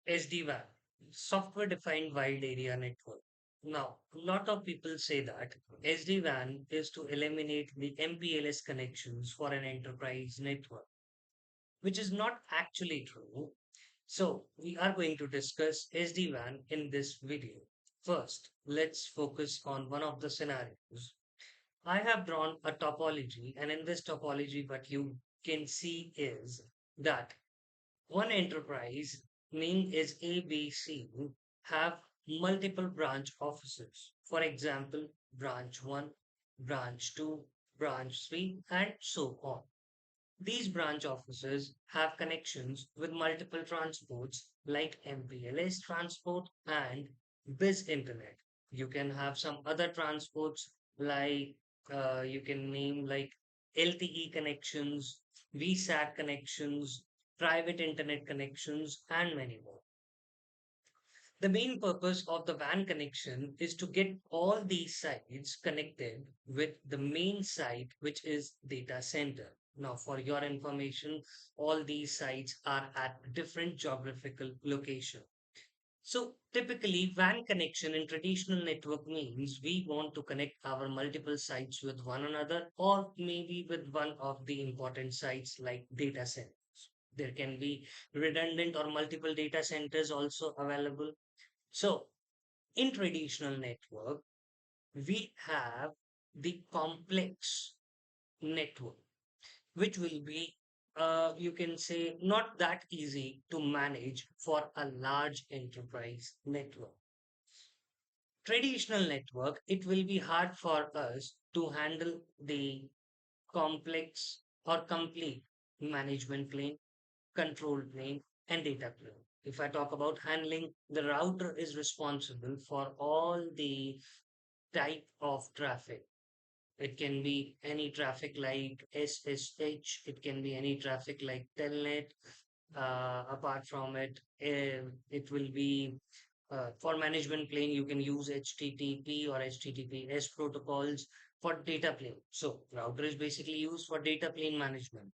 SD-WAN, software defined wide area network. Now, a lot of people say that SD-WAN is to eliminate the MPLS connections for an enterprise network, which is not actually true. So, we are going to discuss SD-WAN in this video. First, let's focus on one of the scenarios. I have drawn a topology, and in this topology, what you can see is that one enterprise, name is ABC, have multiple branch offices. For example, branch 1, branch 2, branch 3, and so on. These branch offices have connections with multiple transports like MPLS transport and Biz Internet. You can have some other transports like you can name like LTE connections, VSAT connections, private internet connections, and many more. The main purpose of the WAN connection is to get all these sites connected with the main site, which is data center. Now, for your information, all these sites are at different geographical location. So typically WAN connection in traditional network means we want to connect our multiple sites with one another or maybe with one of the important sites like data centers. There can be redundant or multiple data centers also available. So in traditional network, we have the complex network, which will be, you can say, not that easy to manage for a large enterprise network. Traditional network, it will be hard for us to handle the complex or complete management plane, control plane, and data plane. If I talk about handling, the router is responsible for all the type of traffic. It can be any traffic like SSH, it can be any traffic like Telnet. Apart from it, it will be for management plane, you can use HTTP or HTTPS protocols for data plane. So router is basically used for data plane management.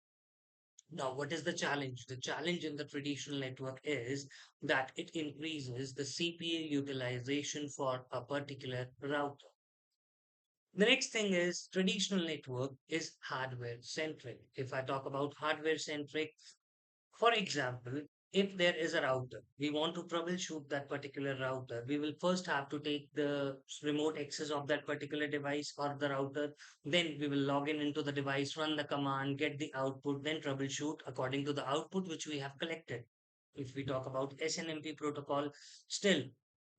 Now, what is the challenge? The challenge in the traditional network is that it increases the CPU utilization for a particular router. The next thing is traditional network is hardware centric. If I talk about hardware centric, for example, if there is a router, we want to troubleshoot that particular router, we will first have to take the remote access of that particular device or the router. Then we will log in into the device, run the command, get the output, then troubleshoot according to the output which we have collected. If we talk about SNMP protocol, still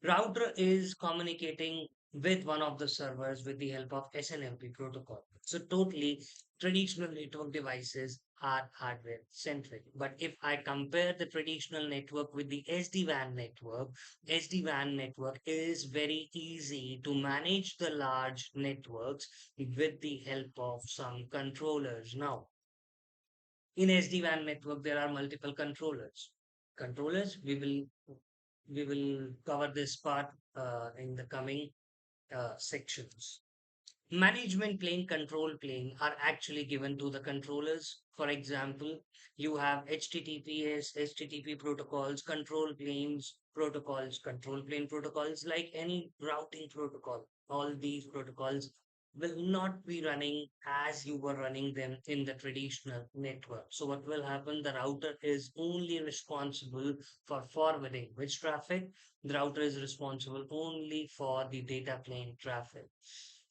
router is communicating with one of the servers with the help of SNMP protocol. So totally traditional network devices are hardware centric. But if I compare the traditional network with the SD-WAN network, SD-WAN network is very easy to manage the large networks with the help of some controllers. Now, in SD-WAN network, there are multiple controllers. Controllers, we will cover this part in the coming sections. Management plane, control plane are actually given to the controllers. For example, you have HTTPS, HTTP protocols, control plane protocols, like any routing protocol. All these protocols will not be running as you were running them in the traditional network. So what will happen? The router is only responsible for forwarding which traffic? The router is responsible only for the data plane traffic.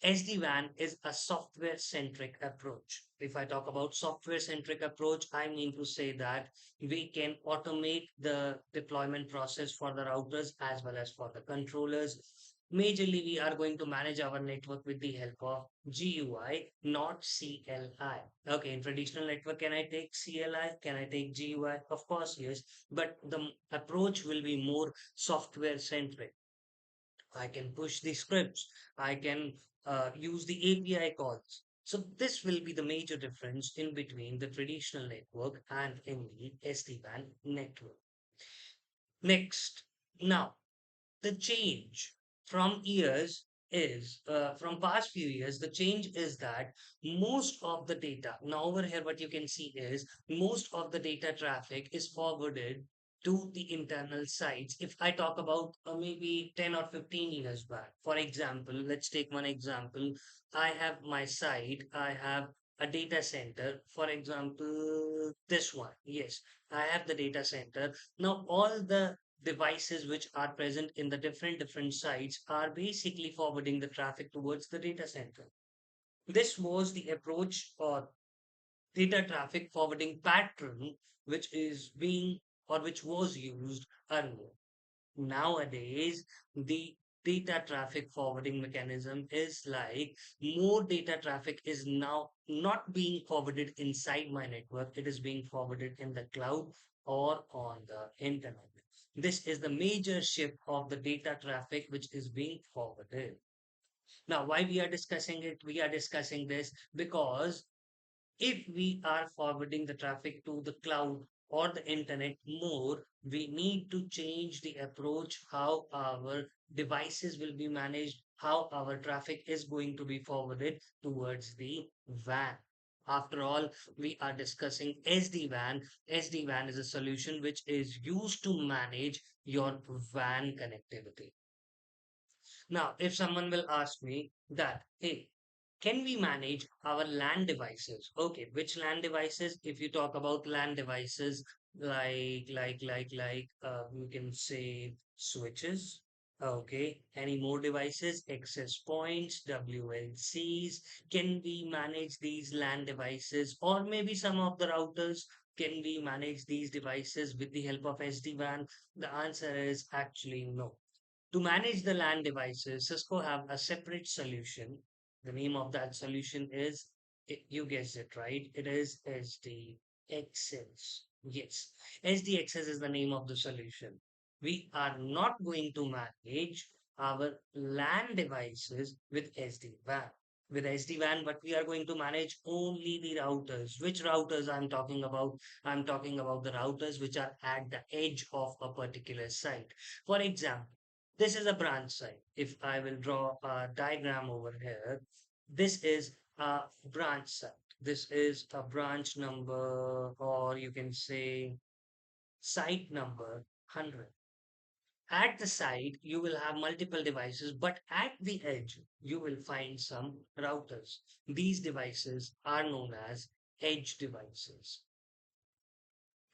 SD-WAN is a software centric approach. If I talk about software centric approach, I mean to say that we can automate the deployment process for the routers as well as for the controllers. Majorly, we are going to manage our network with the help of GUI, not CLI. Okay, in traditional network, can I take CLI? Can I take GUI? Of course, yes. But the approach will be more software centric. I can push the scripts. I can use the API calls. So this will be the major difference in between the traditional network and in the SD-WAN network. Next, now the change from years is from past few years, the change is that most of the data, now over here what you can see is most of the data traffic is forwarded to the internal sites. If I talk about maybe 10 or 15 years back, for example, let's take one example. I have my site, I have a data center, for example, this one. Yes, I have the data center. Now, all the devices which are present in the different sites are basically forwarding the traffic towards the data center. This was the approach or data traffic forwarding pattern which is being or which was used earlier. Nowadays, the data traffic forwarding mechanism is like more data traffic is now not being forwarded inside my network, it is being forwarded in the cloud or on the internet. This is the major shift of the data traffic which is being forwarded. Now, why we are discussing it? We are discussing this because if we are forwarding the traffic to the cloud or the internet more, we need to change the approach how our devices will be managed, how our traffic is going to be forwarded towards the WAN. After all, we are discussing SD-WAN. SD-WAN is a solution which is used to manage your WAN connectivity. Now, if someone will ask me that, hey, can we manage our LAN devices? Okay, which LAN devices? If you talk about LAN devices, you can say switches. Okay, any more devices? Access points, WLCs. Can we manage these LAN devices? Or maybe some of the routers. Can we manage these devices with the help of SD-WAN? The answer is actually no. To manage the LAN devices, Cisco have a separate solution. The name of that solution is, you guessed it right, it is SDXS. Yes, SDXS is the name of the solution. We are not going to manage our LAN devices with SD-WAN. With SD-WAN, but we are going to manage only the routers. Which routers I'm talking about? I'm talking about the routers which are at the edge of a particular site. For example, this is a branch site. If I will draw a diagram over here, this is a branch site. This is a branch number, or you can say site number 100. At the site, you will have multiple devices, but at the edge, you will find some routers. These devices are known as edge devices.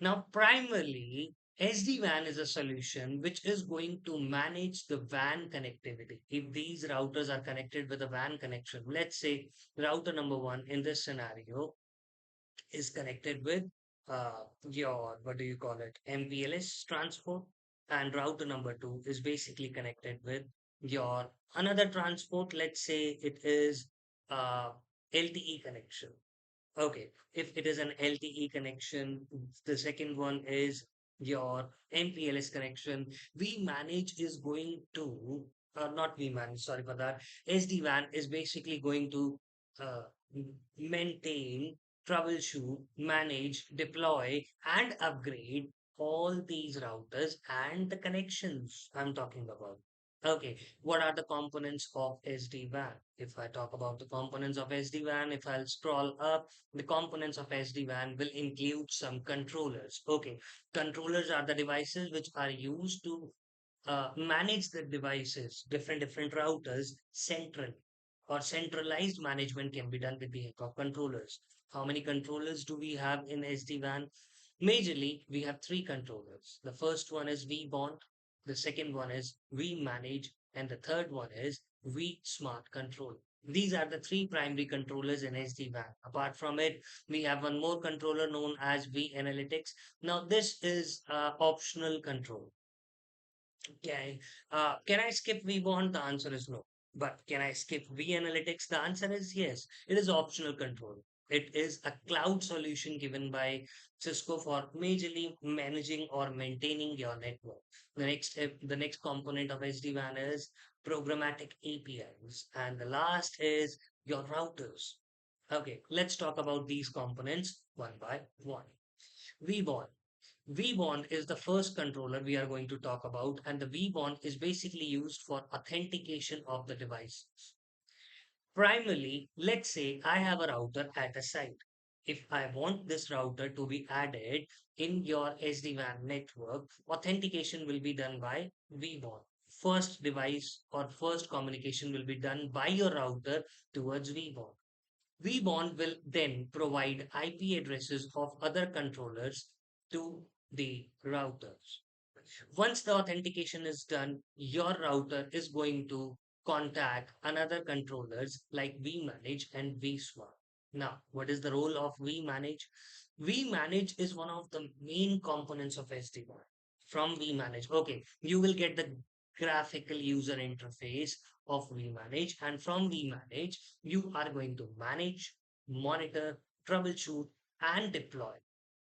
Now, primarily, SD-WAN is a solution which is going to manage the WAN connectivity. If these routers are connected with a WAN connection, let's say router number one in this scenario is connected with your, what do you call it, MPLS transport, and router number two is basically connected with your another transport. Let's say it is LTE connection. Okay, if it is an LTE connection, the second one is your MPLS connection. vManage is going to, not vManage, sorry for that. SD-WAN is basically going to uh, maintain, troubleshoot, manage, deploy, and upgrade all these routers and the connections I'm talking about. Okay, what are the components of SD-WAN? If I talk about the components of SD-WAN, if I'll scroll up, the components of SD-WAN will include some controllers. Okay, controllers are the devices which are used to manage the devices, different routers, central or centralized management can be done with the help of controllers. How many controllers do we have in SD-WAN? Majorly, we have three controllers. The first one is vBond, the second one is vManage, and the third one is vSmart control. These are the three primary controllers in SD-WAN. Apart from it, we have one more controller known as vAnalytics. Now, this is optional control. Okay. Can I skip vBond? The answer is no. But can I skip vAnalytics? The answer is yes. It is optional control. It is a cloud solution given by Cisco for majorly managing or maintaining your network. The next component of SD-WAN is programmatic APIs, and the last is your routers. Okay, let's talk about these components one by one. vBond. vBond is the first controller we are going to talk about, and the vBond is basically used for authentication of the devices. Primarily, let's say I have a router at a site. If I want this router to be added in your SD-WAN network, authentication will be done by vBond. First device or first communication will be done by your router towards vBond. vBond will then provide IP addresses of other controllers to the routers. Once the authentication is done, your router is going to contact another controllers like vManage and vSmart. Now, what is the role of vManage? vManage is one of the main components of SD-WAN. From vManage, okay, you will get the graphical user interface of vManage, and from vManage, you are going to manage, monitor, troubleshoot, and deploy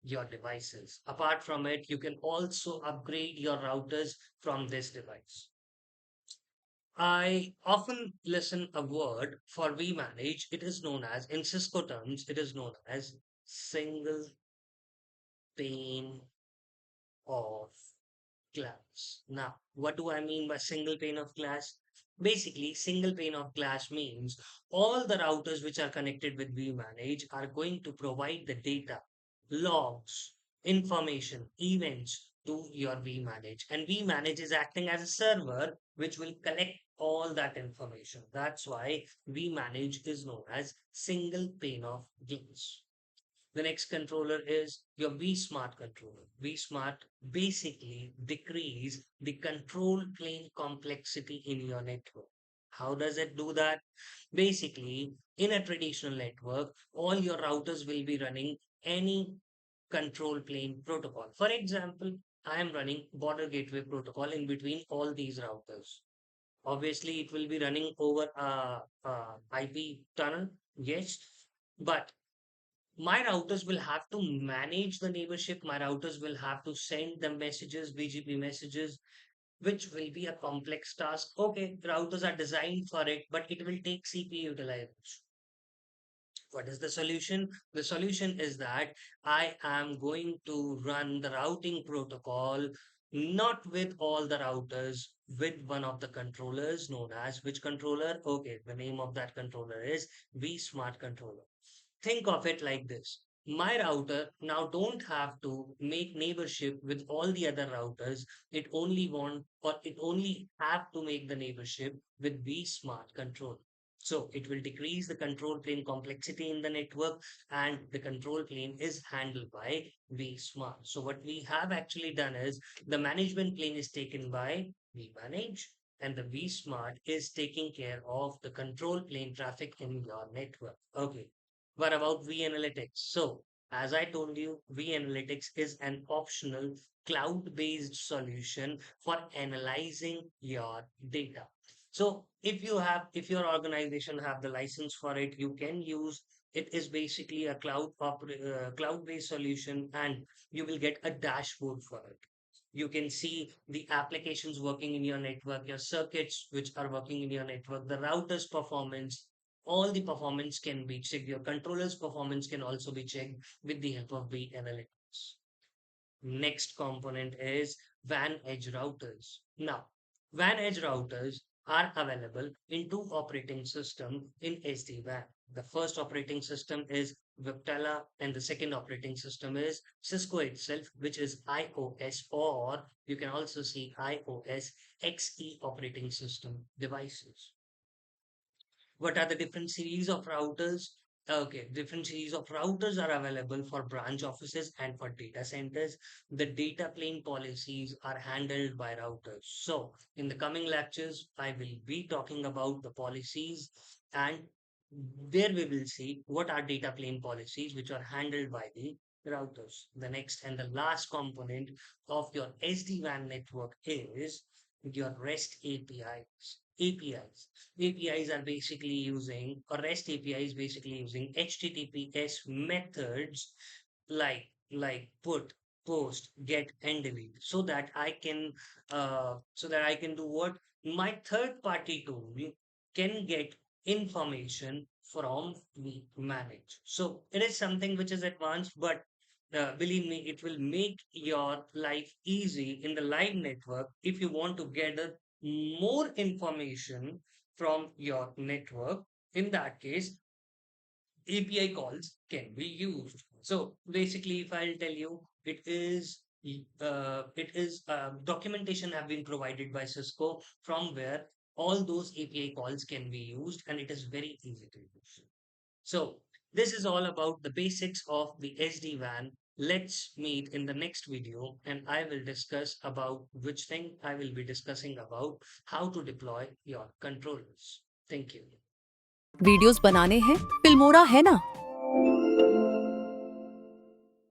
your devices. Apart from it, you can also upgrade your routers from this device. I often listen a word for vManage. It is known as, in Cisco terms, it is known as single pane of glass. Now, what do I mean by single pane of glass? Basically, single pane of glass means all the routers which are connected with vManage are going to provide the data, logs, information, events to your vManage. And vManage is acting as a server which will collect all that information. That's why vManage is known as single pane of glass. The next controller is your vSmart controller. vSmart basically decrease the control plane complexity in your network. How does it do that? Basically, in a traditional network, all your routers will be running any control plane protocol. For example, I am running border gateway protocol in between all these routers. Obviously, it will be running over a IP tunnel, yes, but my routers will have to manage the neighborship. My routers will have to send the messages, BGP messages, which will be a complex task. Okay, routers are designed for it, but it will take CPU utilization. What is the solution? The solution is that I am going to run the routing protocol not with all the routers, with one of the controllers known as which controller? Okay, the name of that controller is vSmart controller. Think of it like this. My router now don't have to make neighborship with all the other routers. It only want or it only have to make the neighborship with vSmart control. So it will decrease the control plane complexity in the network, and the control plane is handled by vSmart. So what we have actually done is the management plane is taken by vManage, and the vSmart is taking care of the control plane traffic in your network. Okay. What about vAnalytics? So, as I told you, vAnalytics is an optional cloud-based solution for analyzing your data. So, if your organization have the license for it, you can use it. Is basically a cloud-based solution, and you will get a dashboard for it. You can see the applications working in your network, your circuits which are working in your network, the router's performance, all the performance can be checked. Your controller's performance can also be checked with the help of the analytics. Next component is WAN Edge routers. Now, WAN Edge routers are available in two operating systems in SD-WAN. The first operating system is Viptela, and the second operating system is Cisco itself, which is iOS, or you can also see iOS XE operating system devices. What are the different series of routers? Okay, different series of routers are available for branch offices and for data centers. The data plane policies are handled by routers. So, in the coming lectures, I will be talking about the policies, and there we will see what are data plane policies which are handled by the routers. The next and the last component of your SD-WAN network is your REST APIs. APIs. APIs are basically using, or REST API is basically using HTTPS methods like put, post, get, and delete, so that I can do what my third party tool can get information from the manage. So it is something which is advanced, but believe me, it will make your life easy in the live network if you want to gather more information from your network. In that case, API calls can be used. So basically, if I'll tell you, it is documentation have been provided by Cisco from where all those API calls can be used, and it is very easy to use. So this is all about the basics of the SD-WAN. Let's meet in the next video, and I will discuss about which thing I will be discussing about how to deploy your controllers. Thank you. Videos बनाने हैं, Filmora है ना।